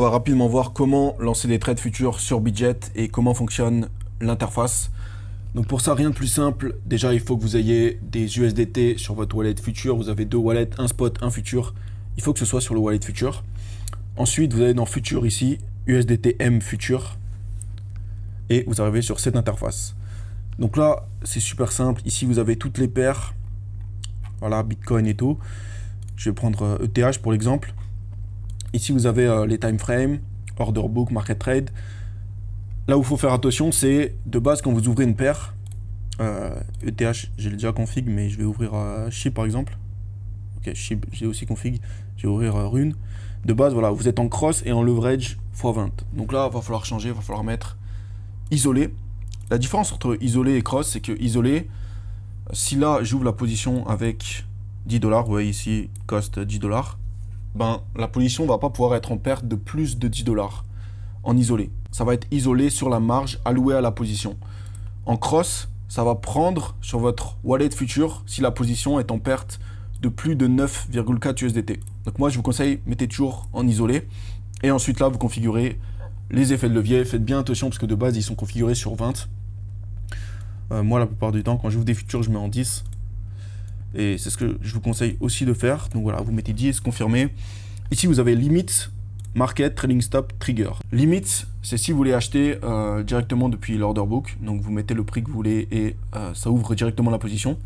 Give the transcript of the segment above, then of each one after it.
On va rapidement voir comment lancer des trades futurs sur Bitget et comment fonctionne l'interface. Donc pour ça, rien de plus simple. Déjà, il faut que vous ayez des USDT sur votre wallet futur. Vous avez deux wallets, un spot, un futur. Il faut que ce soit sur le wallet futur. Ensuite, vous allez dans Futur ici, USDT M futur. Et vous arrivez sur cette interface. Donc là, c'est super simple. Ici, vous avez toutes les paires. Voilà, Bitcoin et tout. Je vais prendre ETH pour l'exemple. Ici, vous avez les time frames, order book, market trade. Là où il faut faire attention, c'est de base quand vous ouvrez une paire. ETH, j'ai déjà config, mais je vais ouvrir SHIB par exemple. Ok, SHIB, j'ai aussi config. Je vais ouvrir Rune. De base, voilà, vous êtes en cross et en leverage x20. Donc là, il va falloir changer, il va falloir mettre isolé. La différence entre isolé et cross, c'est que isolé, si là, j'ouvre la position avec 10 $, vous voyez ici, cost 10 $, ben, la position ne va pas pouvoir être en perte de plus de 10 $ en isolé. Ça va être isolé sur la marge allouée à la position. En cross, ça va prendre sur votre wallet futur si la position est en perte de plus de 9,4 USDT. Donc moi, je vous conseille, mettez toujours en isolé. Et ensuite là, vous configurez les effets de levier. Faites bien attention parce que de base, ils sont configurés sur 20. Moi, la plupart du temps, quand j'ouvre des futurs, je mets en 10. Et c'est ce que je vous conseille aussi de faire. Donc voilà, vous mettez 10, confirmé. Ici, vous avez limite, market, trading stop, trigger. Limite, c'est si vous voulez acheter directement depuis l'order book. Donc vous mettez le prix que vous voulez et ça ouvre directement la position.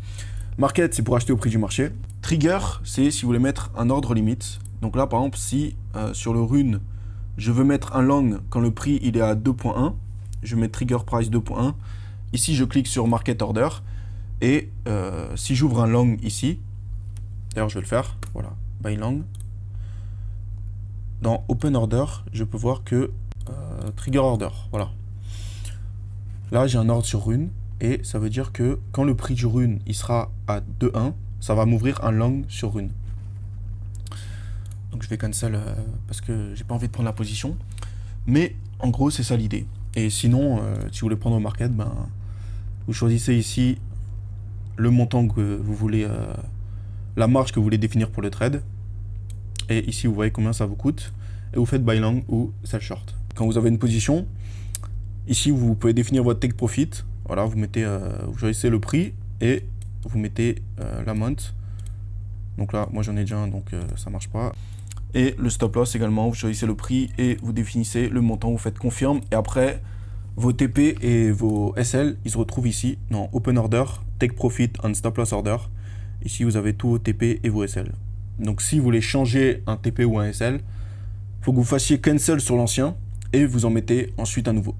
Market, c'est pour acheter au prix du marché. Trigger, c'est si vous voulez mettre un ordre limite. Donc là, par exemple, si sur le Rune, je veux mettre un long quand le prix il est à 2.1, je mets trigger price 2.1. Ici, je clique sur market order. Et si j'ouvre un long ici, d'ailleurs je vais le faire, voilà, buy long. Dans open order, je peux voir que trigger order, voilà. Là j'ai un ordre sur Rune et ça veut dire que quand le prix du Rune il sera à 2.1, ça va m'ouvrir un long sur Rune. Donc je vais cancel parce que j'ai pas envie de prendre la position. Mais en gros c'est ça l'idée. Et sinon, si vous voulez prendre au market, ben, vous choisissez ici le montant que vous voulez, la marge que vous voulez définir pour le trade. Et ici, vous voyez combien ça vous coûte. Et vous faites buy long ou sell short. Quand vous avez une position, ici, vous pouvez définir votre take profit. Voilà, vous mettez, vous choisissez le prix et vous mettez l'amount. Donc là, moi j'en ai déjà un, donc ça marche pas. Et le stop loss également, vous choisissez le prix et vous définissez le montant, vous faites confirme. Et après, vos TP et vos SL, ils se retrouvent ici dans Open Order, Take Profit and Stop Loss Order. Ici, vous avez tous vos TP et vos SL. Donc, si vous voulez changer un TP ou un SL, il faut que vous fassiez cancel sur l'ancien et vous en mettez ensuite un nouveau.